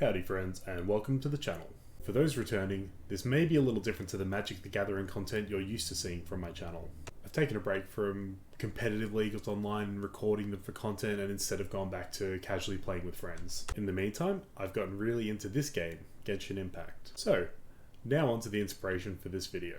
Howdy friends, and welcome to the channel. For those returning, this may be a little different to the Magic the Gathering content you're used to seeing from my channel. I've taken a break from competitive League Online and recording them for content, and instead have gone back to casually playing with friends. In the meantime, I've gotten really into this game, Genshin Impact. So, now on to the inspiration for this video.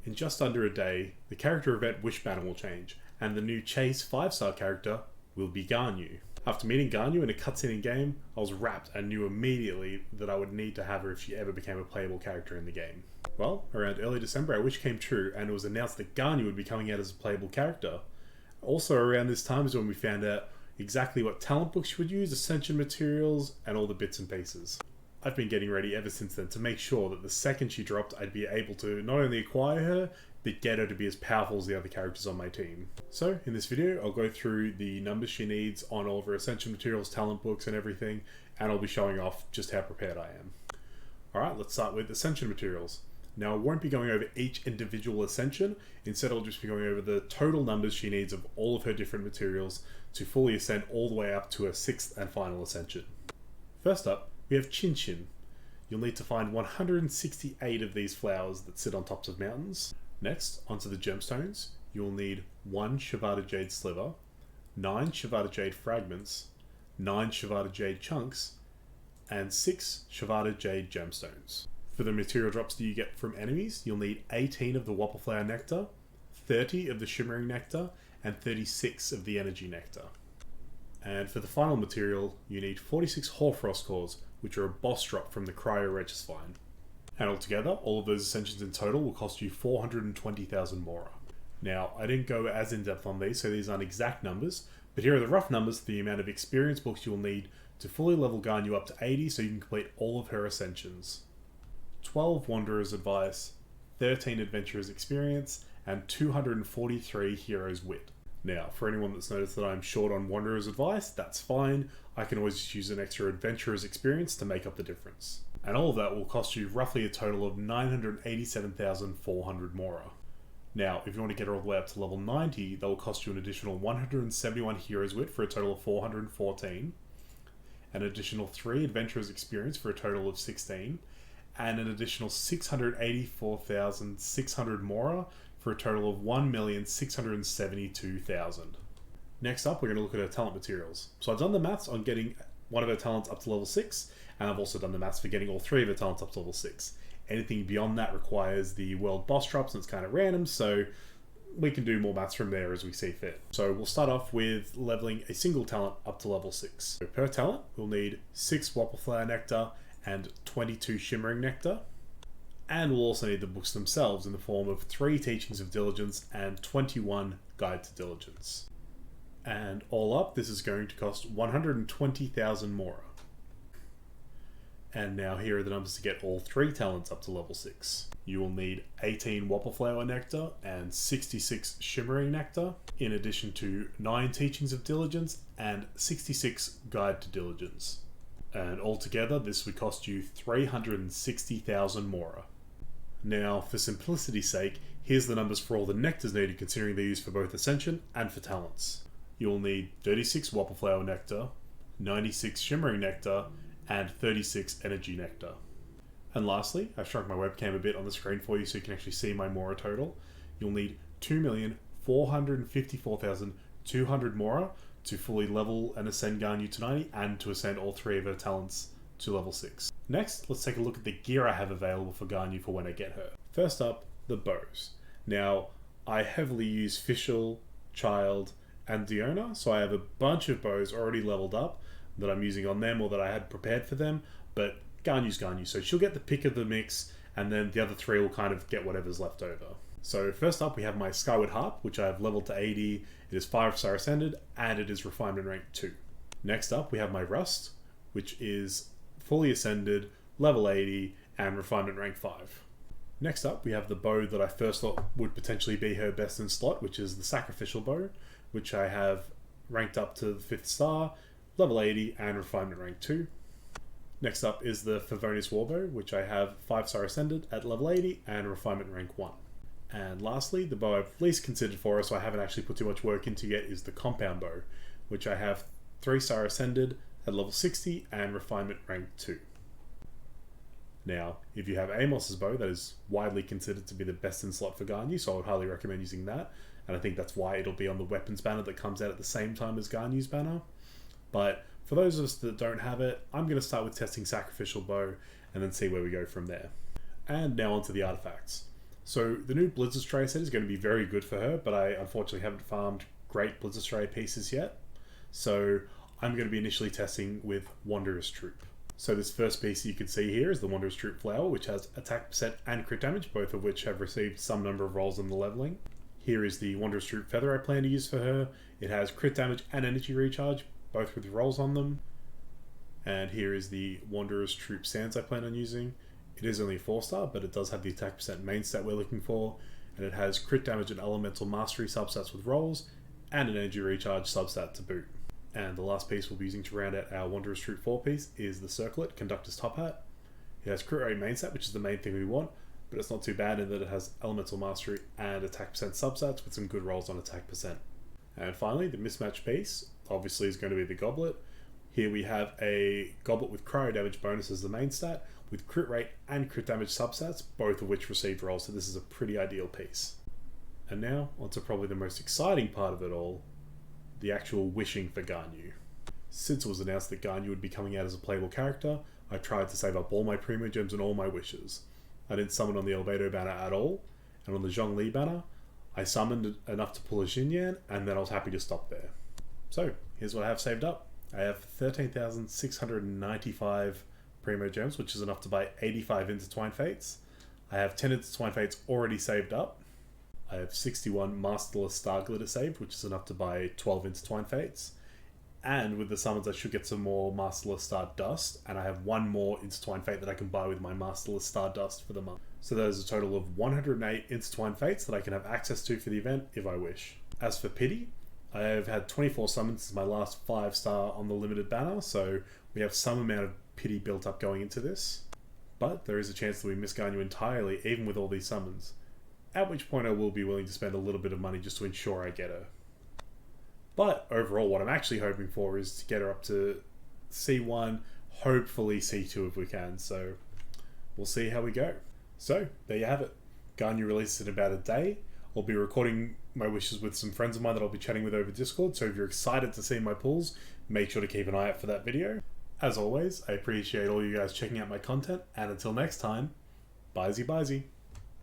In just under a day, the character event Wish Banner will change, and the new Chase 5-star character will be Ganyu. After meeting Ganyu in a cutscene in game, I was rapt and knew immediately that I would need to have her if she ever became a playable character in the game. Well, around early December our wish came true, and it was announced that Ganyu would be coming out as a playable character. Also around this time is when we found out exactly what talent books she would use, ascension materials, and all the bits and pieces. I've been getting ready ever since then to make sure that the second she dropped I'd be able to not only acquire her, but get her to be as powerful as the other characters on my team. So in this video I'll go through the numbers she needs on all of her ascension materials, talent books and everything, and I'll be showing off just how prepared I am. Alright, let's start with ascension materials. Now I won't be going over each individual ascension, instead I'll just be going over the total numbers she needs of all of her different materials to fully ascend all the way up to her 6th and final ascension. First up, we have Qingxin. You'll need to find 168 of these flowers that sit on tops of mountains. Next, onto the gemstones, you'll need 1 Shivada Jade Sliver, 9 Shivada Jade Fragments, 9 Shivada Jade Chunks, and 6 Shivada Jade Gemstones. For the material drops that you get from enemies, you'll need 18 of the Whopperflower Nectar, 30 of the Shimmering Nectar, and 36 of the Energy Nectar. And for the final material, you need 46 Hoarfrost Cores, which are a boss drop from the Cryo Registine. And altogether, all of those ascensions in total will cost you 420,000 Mora. Now, I didn't go as in-depth on these, so these aren't exact numbers, but here are the rough numbers for the amount of experience books you'll need to fully level Ganyu up to 80 so you can complete all of her ascensions. 12 Wanderer's Advice, 13 Adventurer's Experience, and 243 Hero's Wit. Now, for anyone that's noticed that I'm short on Wanderer's Advice, that's fine. I can always just use an extra Adventurer's Experience to make up the difference. And all of that will cost you roughly a total of 987,400 Mora. Now, if you want to get her all the way up to level 90, that will cost you an additional 171 Hero's Wit for a total of 414, an additional 3 Adventurer's Experience for a total of 16, and an additional 684,600 Mora for a total of 1,672,000. Next up, we're going to look at her talent materials. So I've done the maths on getting one of her talents up to level 6, and I've also done the maths for getting all 3 of her talents up to level 6. Anything beyond that requires the world boss drops, and it's kind of random, so we can do more maths from there as we see fit. So we'll start off with leveling a single talent up to level 6. So per talent, we'll need 6 Whopperflower Nectar and 22 Shimmering Nectar. And we'll also need the books themselves in the form of 3 Teachings of Diligence and 21 Guide to Diligence. And all up, this is going to cost 120,000 Mora. And now here are the numbers to get all 3 talents up to level 6. You will need 18 Whopperflower Nectar and 66 Shimmering Nectar, in addition to 9 Teachings of Diligence and 66 Guide to Diligence. And altogether, this would cost you 360,000 Mora. Now, for simplicity's sake, here's the numbers for all the nectars needed, considering they're used for both Ascension and for talents. You'll need 36 Whopperflower Nectar, 96 Shimmering Nectar, and 36 Energy Nectar. And lastly, I've shrunk my webcam a bit on the screen for you so you can actually see my Mora total. You'll need 2,454,200 Mora to fully level and ascend Ganyu to 90 and to ascend all 3 of her talents to level 6. Next, let's take a look at the gear I have available for Ganyu for when I get her. First up, the bows. Now, I heavily use Fischl, Child, and Diona, so I have a bunch of bows already leveled up that I'm using on them or that I had prepared for them, but Ganyu's Ganyu, so she'll get the pick of the mix, and then the other 3 will kind of get whatever's left over. So first up, we have my Skyward Harp, which I have leveled to 80, it is 5-star ascended, and it is refinement rank 2. Next up, we have my Rust, which is fully ascended, level 80, and refinement rank 5. Next up, we have the bow that I first thought would potentially be her best in slot, which is the Sacrificial Bow, which I have ranked up to the 5th star, level 80, and refinement rank 2. Next up is the Favonius Warbow, which I have 5-star ascended at level 80 and refinement rank 1. And lastly, the bow I've least considered for her, so I haven't actually put too much work into yet, is the Compound Bow, which I have 3-star ascended at level 60 and refinement rank 2. Now, if you have Amos's bow, that is widely considered to be the best in slot for Ganyu, so I would highly recommend using that. And I think that's why it'll be on the weapons banner that comes out at the same time as Ganyu's banner. But for those of us that don't have it, I'm going to start with testing Sacrificial Bow and then see where we go from there. And now onto the artifacts. So the new Blizzard Stray set is going to be very good for her, but I unfortunately haven't farmed great Blizzard Stray pieces yet. So I'm going to be initially testing with Wanderer's Troop. So this first piece you can see here is the Wanderer's Troop Flower, which has attack percent and crit damage, both of which have received some number of rolls in the leveling. Here is the Wanderer's Troop Feather I plan to use for her. It has crit damage and energy recharge, both with rolls on them. And here is the Wanderer's Troop Sands I plan on using. It is only a 4-star, but it does have the attack percent main stat we're looking for, and it has crit damage and elemental mastery substats with rolls, and an energy recharge substat to boot. And the last piece we'll be using to round out our Wanderer's Troop 4 piece is the Circlet Conductor's Top Hat. It has crit rate main stat, which is the main thing we want, but it's not too bad in that it has elemental mastery and attack percent substats with some good rolls on attack percent. And finally, the mismatch piece obviously is going to be the Goblet. Here we have a Goblet with cryo damage bonus as the main stat, with crit rate and crit damage substats, both of which received rolls, so this is a pretty ideal piece. And now, onto probably the most exciting part of it all, the actual wishing for Ganyu. Since it was announced that Ganyu would be coming out as a playable character, I tried to save up all my Primo Gems and all my wishes. I didn't summon on the Albedo banner at all, and on the Zhongli banner, I summoned enough to pull a Xinyan, and then I was happy to stop there. So, here's what I have saved up. I have 13,695 Primo Gems, which is enough to buy 85 Intertwined Fates. I have 10 Intertwined Fates already saved up. I have 61 Masterless Star Glitter saved, which is enough to buy 12 Intertwined Fates. And with the summons, I should get some more Masterless Star Dust, and I have one more Intertwined Fate that I can buy with my Masterless Star Dust for the month. So there's a total of 108 Intertwined Fates that I can have access to for the event if I wish. As for Pity, I have had 24 summons since my last 5-star on the limited banner, so we have some amount of Pity built up going into this. But there is a chance that we miss Ganyu entirely, even with all these summons. At which point I will be willing to spend a little bit of money just to ensure I get her. But overall, what I'm actually hoping for is to get her up to C1, hopefully C2 if we can, so we'll see how we go. So, there you have it. Ganyu releases in about a day. I'll be recording my wishes with some friends of mine that I'll be chatting with over Discord, so if you're excited to see my pulls, make sure to keep an eye out for that video. As always, I appreciate all you guys checking out my content, and until next time, bye-zy.